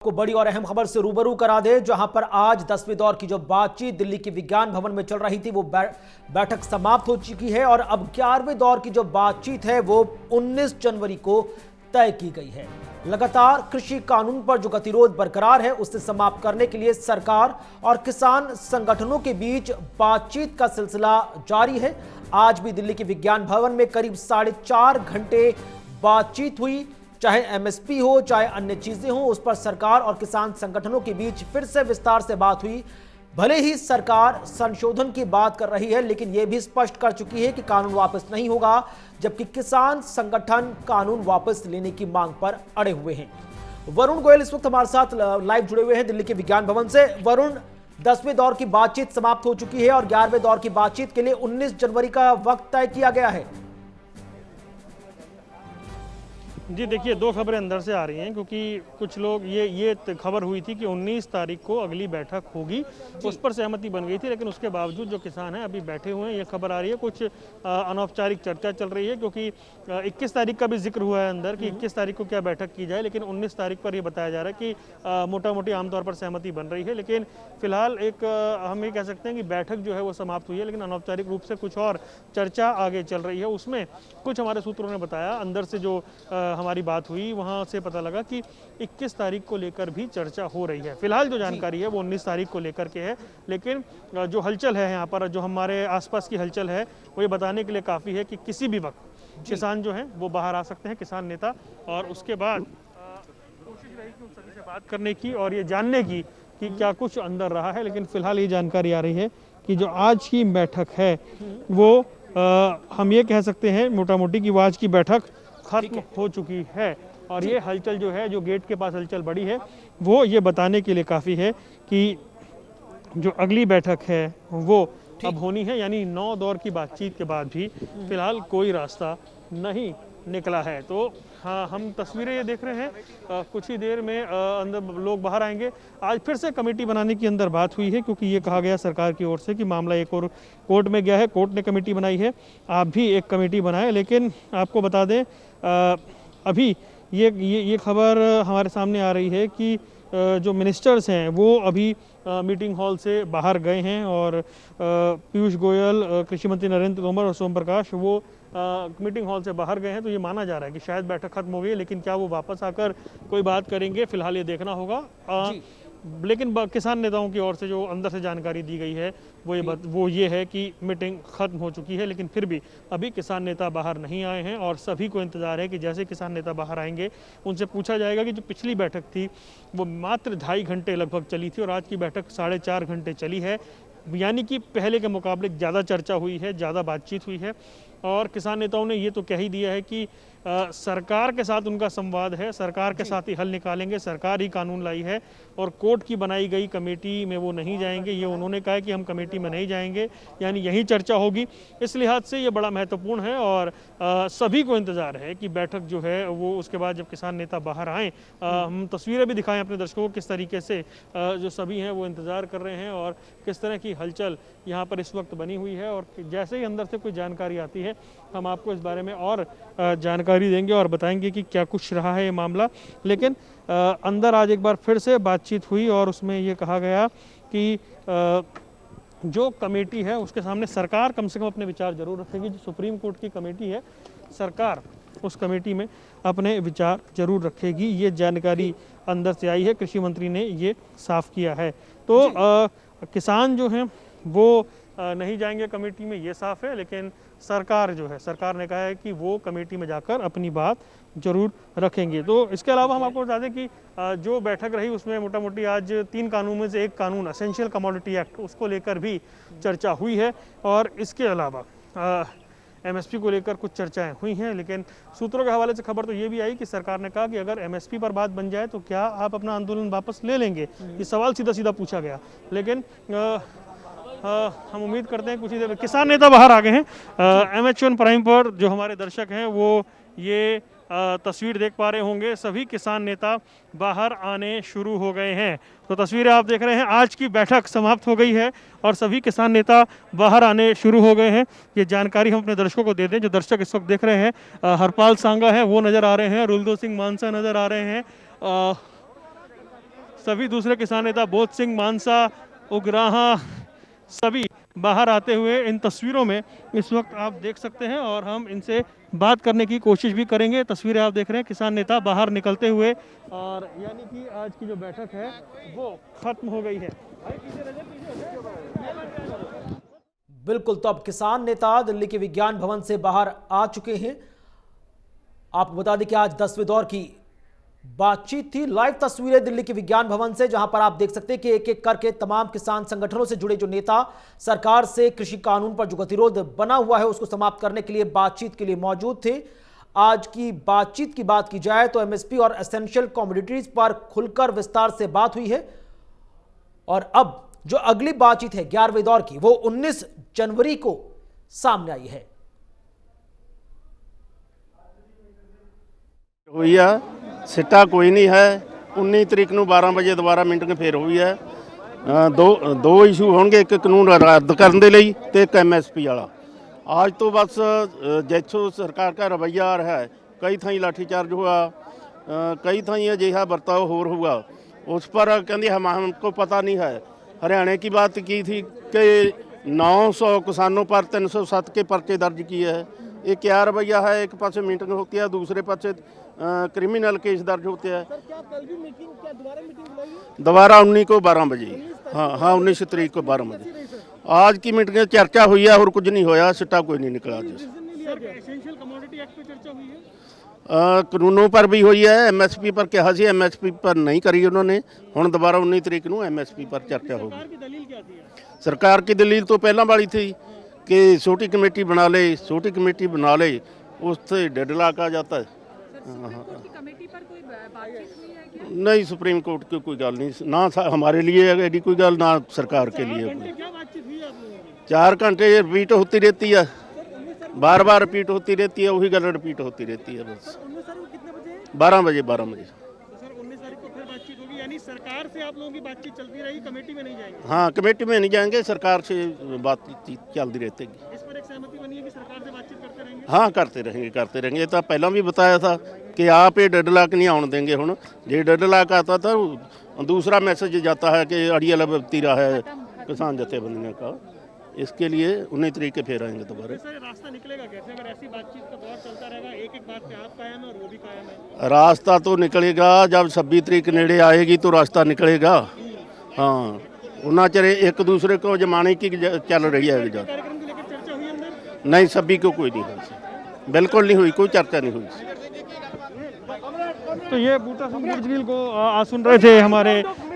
को बड़ी और अहम खबर से रूबरू करा दे, जहां पर आज 10वें दौर की जो बातचीत दिल्ली के विज्ञान भवन में चल रही थी वो बैठक समाप्त हो चुकी है और अब 11वें दौर की जो बातचीत है वो 19 जनवरी को तय की गई है। लगातार कृषि कानून पर जो गतिरोध बरकरार है उसे समाप्त करने के लिए सरकार और किसान संगठनों के बीच बातचीत का सिलसिला जारी है। आज भी दिल्ली के विज्ञान भवन में करीब 4.5 घंटे बातचीत हुई। चाहे एमएसपी हो चाहे अन्य चीजें हो, उस पर सरकार और किसान संगठनों के बीच फिर से विस्तार से बात हुई। भले ही सरकार संशोधन की बात कर रही है, लेकिन यह भी स्पष्ट कर चुकी है कि कानून वापस नहीं होगा, जबकि किसान संगठन कानून वापस लेने की मांग पर अड़े हुए हैं। वरुण गोयल इस वक्त हमारे साथ लाइव जुड़े हुए हैं दिल्ली के विज्ञान भवन से। वरुण, 10वें दौर की बातचीत समाप्त हो चुकी है और 11वें दौर की बातचीत के लिए 19 जनवरी का वक्त तय किया गया है। जी देखिए, दो खबरें अंदर से आ रही हैं, क्योंकि कुछ लोग ये खबर हुई थी कि 19 तारीख को अगली बैठक होगी, उस पर सहमति बन गई थी, लेकिन उसके बावजूद जो किसान हैं अभी बैठे हुए हैं। ये खबर आ रही है कुछ अनौपचारिक चर्चा चल रही है, क्योंकि 21 तारीख का भी जिक्र हुआ है अंदर कि 21 तारीख को क्या बैठक की जाए, लेकिन 19 तारीख पर यह बताया जा रहा है कि मोटा मोटी आमतौर पर सहमति बन रही है। लेकिन फिलहाल हम ये कह सकते हैं कि बैठक जो है वो समाप्त हुई है, लेकिन अनौपचारिक रूप से कुछ और चर्चा आगे चल रही है। उसमें कुछ हमारे सूत्रों ने बताया, अंदर से जो हमारी बात हुई वहां से पता लगा कि 21 तारीख को लेकर भी चर्चा हो रही है। फिलहाल जो जानकारी है वो 19 तारीख को लेकर के है, लेकिन जो हलचल है यहाँ पर, जो हमारे आसपास की हलचल है, वो ये बताने के लिए काफ़ी है कि किसी भी वक्त किसान जो हैं वो बाहर आ सकते हैं, किसान नेता। और उसके बाद कोशिश रही कि उन सभी से बात करने की और ये जानने की कि क्या कुछ अंदर रहा है। लेकिन फिलहाल ये जानकारी आ रही है कि जो आज की बैठक है वो हम ये कह सकते हैं मोटा मोटी कि वो आज की बैठक खत्म हो चुकी है। और ये हलचल जो है, जो गेट के पास हलचल बड़ी है, वो ये बताने के लिए काफ़ी है कि जो अगली बैठक है वो अब होनी है। यानी 9 दौर की बातचीत के बाद भी फिलहाल कोई रास्ता नहीं निकला है। तो हाँ, हम तस्वीरें ये देख रहे हैं, कुछ ही देर में अंदर लोग बाहर आएंगे। आज फिर से कमेटी बनाने की अंदर बात हुई है, क्योंकि ये कहा गया सरकार की ओर से कि मामला एक और कोर्ट में गया है, कोर्ट ने कमेटी बनाई है, आप भी एक कमेटी बनाएं। लेकिन आपको बता दें, अभी ये खबर हमारे सामने आ रही है कि जो मिनिस्टर्स हैं वो अभी मीटिंग हॉल से बाहर गए हैं और पीयूष गोयल, कृषि मंत्री नरेंद्र तोमर और सोम प्रकाश वो मीटिंग हॉल से बाहर गए हैं। तो ये माना जा रहा है कि शायद बैठक खत्म हो गई है, लेकिन क्या वो वापस आकर कोई बात करेंगे, फिलहाल ये देखना होगा। लेकिन किसान नेताओं की ओर से जो अंदर से जानकारी दी गई है वो ये है कि मीटिंग खत्म हो चुकी है, लेकिन फिर भी अभी किसान नेता बाहर नहीं आए हैं और सभी को इंतजार है कि जैसे किसान नेता बाहर आएंगे उनसे पूछा जाएगा कि जो पिछली बैठक थी वो मात्र 2.5 घंटे लगभग चली थी और आज की बैठक 4.5 घंटे चली है। यानी कि पहले के मुकाबले ज़्यादा चर्चा हुई है, ज़्यादा बातचीत हुई है। और किसान नेताओं ने ये तो कह ही दिया है कि सरकार के साथ उनका संवाद है, सरकार के साथ ही हल निकालेंगे, सरकार ही कानून लाई है और कोर्ट की बनाई गई कमेटी में वो नहीं जाएंगे। ये उन्होंने कहा है कि हम कमेटी में नहीं जाएंगे, यानी यही चर्चा होगी। इस लिहाज से ये बड़ा महत्वपूर्ण है और सभी को इंतजार है कि बैठक जो है वो उसके बाद जब किसान नेता बाहर आएँ, हम तस्वीरें भी दिखाएं अपने दर्शकों को किस तरीके से जो सभी हैं वो इंतज़ार कर रहे हैं और किस तरह की हलचल यहाँ पर इस वक्त बनी हुई है। और जैसे ही अंदर से कोई जानकारी आती है हम आपको इस बारे में और जानकारी देंगे और बताएंगे कि क्या कुछ रहा है ये मामला। लेकिन अंदर आज एक बार फिर से बातचीत हुई और उसमें ये कहा गया कि जो कमेटी है उसके सामने सरकार कम से कम अपने विचार जरूर रखेगी। जो सुप्रीम कोर्ट की कमेटी है, सरकार उस कमेटी में अपने विचार जरूर रखेगी। ये जानकारी अंदर से आई है, कृषि मंत्री ने ये साफ किया है। तो किसान जो हैं वो नहीं जाएंगे कमेटी में, ये साफ है। लेकिन सरकार जो है, सरकार ने कहा है कि वो कमेटी में जाकर अपनी बात जरूर रखेंगे। तो इसके अलावा हम आपको बता दें कि जो बैठक रही उसमें मोटा मोटी आज 3 कानून में से एक कानून एसेंशियल कमोडिटी एक्ट, उसको लेकर भी चर्चा हुई है। और इसके अलावा एमएसपी को लेकर कुछ चर्चाएं हुई हैं। लेकिन सूत्रों के हवाले से खबर तो ये भी आई कि सरकार ने कहा कि अगर एमएसपी पर बात बन जाए तो क्या आप अपना आंदोलन वापस ले लेंगे, ये सवाल सीधा सीधा पूछा गया। लेकिन हम उम्मीद करते हैं कुछ ही देर में किसान नेता बाहर आ गए हैं। MH1 प्राइम पर जो हमारे दर्शक हैं वो ये तस्वीर देख पा रहे होंगे, सभी किसान नेता बाहर आने शुरू हो गए हैं। तो तस्वीरें आप देख रहे हैं, आज की बैठक समाप्त हो गई है और सभी किसान नेता बाहर आने शुरू हो गए हैं। ये जानकारी हम अपने दर्शकों को दे दें। जो दर्शक इस वक्त देख रहे हैं, हरपाल सांगा है वो नज़र आ रहे हैं, रुलदो सिंह मानसा नज़र आ रहे हैं, सभी दूसरे किसान नेता बोध सिंह मानसा, उग्राहा सभी बाहर आते हुए इन तस्वीरों में इस वक्त आप देख सकते हैं और हम इनसे बात करने की कोशिश भी करेंगे। तस्वीरें आप देख रहे हैं, किसान नेता बाहर निकलते हुए, और यानी कि आज की जो बैठक है वो खत्म हो गई है। बिल्कुल, तो अब किसान नेता दिल्ली के विज्ञान भवन से बाहर आ चुके हैं। आपको बता दें कि आज 10वें दौर की बातचीत थी। लाइव तस्वीरें दिल्ली के विज्ञान भवन से, जहां पर आप देख सकते हैं कि एक एक करके तमाम किसान संगठनों से जुड़े जो नेता सरकार से कृषि कानून पर जो गतिरोध बना हुआ है उसको समाप्त करने के लिए बातचीत के लिए मौजूद थे। आज की बातचीत की बात की जाए तो एमएसपी और एसेंशियल कमोडिटीज पर खुलकर विस्तार से बात हुई है, और अब जो अगली बातचीत है 11वें दौर की, वो 19 जनवरी को सामने आई है। हुई है सिट्टा कोई नहीं है। 19 तरीक ਨੂੰ 12 ਵਜੇ ਦੁਬਾਰਾ ਮੀਟਿੰਗ ਫੇਰ ਹੋਈ ਹੈ। ਦੋ ਇਸ਼ੂ ਹੋਣਗੇ, ਇੱਕ ਕਾਨੂੰਨ ਰੱਦ ਕਰਨ ਦੇ ਲਈ ਤੇ ਇੱਕ ਐਮਐਸਪੀ ਵਾਲਾ। आज तो बस जैसो सरकार का रवैया आ रहा है, कई थाई लाठीचार्ज हुआ, कई थाई अजिहा बर्ताव होगा, उस पर कहते हमको पता नहीं है। हरियाणा की बात की थी कि 900 किसानों पर 307 के पर्चे दर्ज किए हैं। ये क्या रवैया है? एक पास मीटिंग होती है, दूसरे पास क्रिमिनल केस दर्ज होते हैं। दोबारा 19 को 12 बजे, हाँ 19 तरीक को 12 बजे आज की मीटिंग में चर्चा हुई है और कुछ नहीं होया, सिट्टा कोई नहीं निकला। कानूनों पर भी हुई है, एमएसपी पर कहा सी, एमएसपी पर नहीं करी उन्होंने। हुण दोबारा 19 तरीक को एमएसपी पर चर्चा होगी। सरकार की दलील तो पहला वाली थी कि छोटी कमेटी बना ले, छोटी कमेटी बना ले, उससे डेडलॉक आ जाता है। नहीं, सुप्रीम कोर्ट की कोई गल नहीं, ना हमारे लिए ऐसी कोई गल, ना सरकार के लिए कोई। 4 घंटे रिपीट होती रहती है, बार बार रिपीट होती रहती है, वही गल रिपीट होती रहती है बस। 12 बजे 12 बजे सरकार से आप लोगों की बातचीत चलती रही, कमेटी में नहीं जाएंगे? हाँ, कमेटी में नहीं जाएंगे, सरकार से बातचीत चलती रहती है। इस पर एक सहमति बनी है कि सरकार से बातचीत करते रहेंगे? हाँ, करते रहेंगे। ये तो पहला भी बताया था कि आप ये डेडलॉक नहीं आने देंगे। हूँ जो डेडलॉक आता था दूसरा मैसेज जाता है कि अड़ियल बत्ती रहा है किसान जथेबंदियों का, इसके लिए 19 तरीक के फिर आएंगे दोबारा। रास्ता निकलेगा कैसे अगर ऐसी बातचीत का दौर चलता रहेगा? एक एक बात पे आप कायम है और वो भी कायम है। रास्ता तो निकलेगा जब 26 तरीक नेड़े आएगी तो रास्ता निकलेगा। हाँ, उन्ना चरे एक दूसरे को जमाने की चल रही है। कार्यक्रम को लेकर चर्चा हुई अंदर? नहीं, सभी को कोई नहीं हुई, बिल्कुल नहीं हुई, कोई चर्चा नहीं हुई। तो ये बूटा सिंह गुर्जरील को आज सुन रहे थे हमारे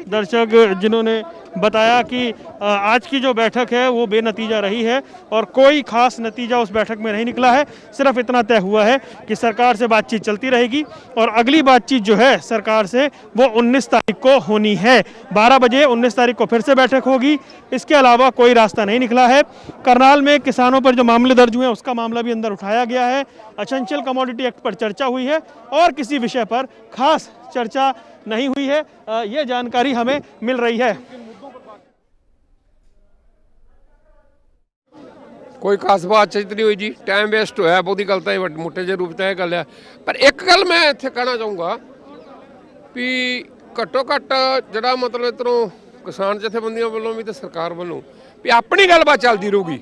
दर्शक, जिन्होंने बताया कि आज की जो बैठक है वो बेनतीजा रही है और कोई खास नतीजा उस बैठक में नहीं निकला है। सिर्फ इतना तय हुआ है कि सरकार से बातचीत चलती रहेगी और अगली बातचीत जो है सरकार से वो 19 तारीख को होनी है। 12 बजे 19 तारीख को फिर से बैठक होगी। इसके अलावा कोई रास्ता नहीं निकला है। करनाल में किसानों पर जो मामले दर्ज हुए हैं उसका मामला भी अंदर उठाया गया है। एसेंशियल कमोडिटी एक्ट पर चर्चा हुई है और किसी विषय पर खास चर्चा नहीं हुई है, ये जानकारी हमें मिल रही है। कोई खास बातचीत नहीं हुई जी, टाइम वेस्ट होया, बहुती गल तो मोटे जे रूप तो यह गल है। पर एक गल मैं इत्थे कहना चाहूँगा भी घट्टो घट्ट जरा मतलब इधरों किसान जथेबंदियों वालों भी तो सरकार वालों भी अपनी गलबात चलती रहूगी।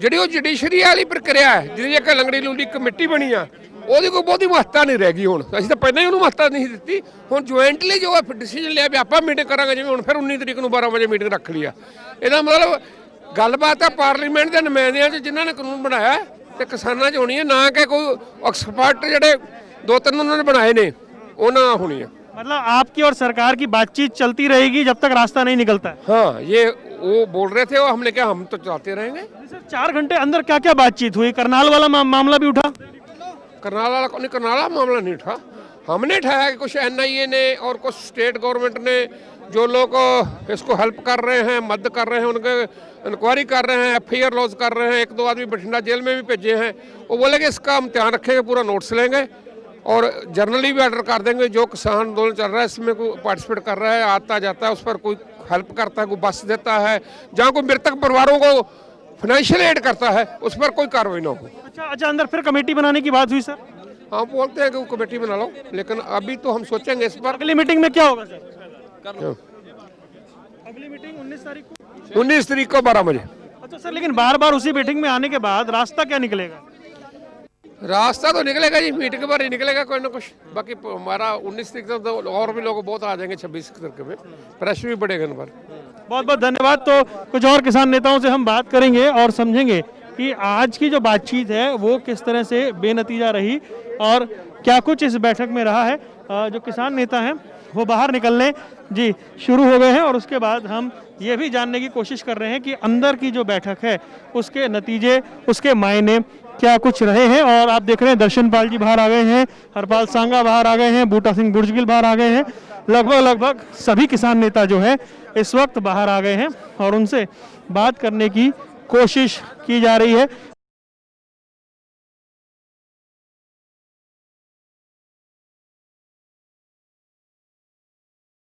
जी वो जुडिशरी वाली प्रक्रिया है, जी एक लंगड़ी लूली कमेटी बनी आ, ਉਹਦੀ ਕੋਈ ਬਹੁਤੀ ਮਹੱਤਤਾ ਨਹੀਂ ਰਹਿ ਗਈ। ਹੁਣ ਅਸੀਂ ਤਾਂ ਪਹਿਲਾਂ ਹੀ ਉਹਨੂੰ ਮਹੱਤਤਾ ਨਹੀਂ ਦਿੱਤੀ। ਹੁਣ ਜੁਆਇੰਟਲੀ ਜੋ ਡਿਸੀਜਨ ਲਿਆ ਵੀ ਆਪਾਂ ਮੀਟਿੰਗ ਕਰਾਂਗੇ, ਜਿਵੇਂ ਹੁਣ ਫਿਰ 19 ਤਰੀਕ ਨੂੰ 12 ਵਜੇ ਮੀਟਿੰਗ ਰੱਖ ਲਈ ਆ। ਇਹਦਾ ਮਤਲਬ ਗੱਲਬਾਤ ਹੈ ਪਾਰਲੀਮੈਂਟ ਦੇ ਨੁਮਾਇੰਦਿਆਂ 'ਚ ਜਿਨ੍ਹਾਂ ਨੇ ਕਾਨੂੰਨ ਬਣਾਇਆ ਤੇ ਕਿਸਾਨਾਂ 'ਚ ਹੋਣੀ ਹੈ, ਨਾ ਕਿ ਕੋਈ ਐਕਸਪਰਟ ਜਿਹੜੇ 2-3 ਉਹਨਾਂ ਨੇ ਬਣਾਏ ਨੇ ਉਹਨਾਂ ਨਾਲ ਹੋਣੀ ਹੈ। मतलब आपकी और सरकार की बातचीत चलती रहेगी जब तक रास्ता नहीं निकलता है? हाँ, ये वो बोल रहे थे और हमने कहा हम तो चलाते रहेंगे। सर 4 घंटे अंदर क्या क्या बातचीत हुई? करनाल वाला मामला भी उठा? करनाल वाला नहीं, करनाल वाला मामला नहीं उठा। हमने उठाया कि कुछ NIA ने और कुछ स्टेट गवर्नमेंट ने जो लोग इसको हेल्प कर रहे हैं, मदद कर रहे हैं, उनके इंक्वायरी कर रहे हैं, FIR लॉज कर रहे हैं। 1-2 आदमी बठिंडा जेल में भी भेजे हैं। वो बोले कि इसका हम ध्यान रखेंगे, पूरा नोट्स लेंगे और जर्नली भी ऑर्डर कर देंगे। जो किसान आंदोलन चल रहा है इसमें कोई पार्टिसिपेट कर रहा है, आता जाता है, उस पर कोई हेल्प करता है, कोई बस देता है, जहाँ कोई मृतक परिवारों को फाइनेंशियल एड करता है, उस पर कोई कार्रवाई ना हो। अच्छा, अंदर फिर कमेटी बनाने की बात हुई सर? हाँ, बोलते हैं कि वो कमेटी बना लो, लेकिन अभी तो हम सोचेंगे इस पर। अगली मीटिंग में क्या होगा सर? अगली मीटिंग 19 तारीख को 19 तारीख को 12 बजे। अच्छा सर, लेकिन बार बार उसी मीटिंग में आने के बाद रास्ता क्या निकलेगा? रास्ता तो निकलेगा जी, मीटिंग पर ही निकलेगा कोई ना कुछ। बाकी हमारा 19 तारीख तक तो और भी लोग बहुत आ जाएंगे, 26 तारीख में प्रेशर भी बढ़ेगा इन पर। बहुत बहुत धन्यवाद। तो कुछ और किसान नेताओं से हम बात करेंगे और समझेंगे कि आज की जो बातचीत है वो किस तरह से बेनतीजा रही और क्या कुछ इस बैठक में रहा है। जो किसान नेता हैं वो बाहर निकलने जी शुरू हो गए हैं और उसके बाद हम ये भी जानने की कोशिश कर रहे हैं कि अंदर की जो बैठक है उसके नतीजे, उसके मायने क्या कुछ रहे हैं। और आप देख रहे हैं दर्शनपाल जी बाहर आ गए हैं, हरपाल सांगा बाहर आ गए हैं, बूटा सिंह बुर्जगिल बाहर आ गए हैं। लगभग सभी किसान नेता जो है इस वक्त बाहर आ गए हैं और उनसे बात करने की कोशिश की जा रही है।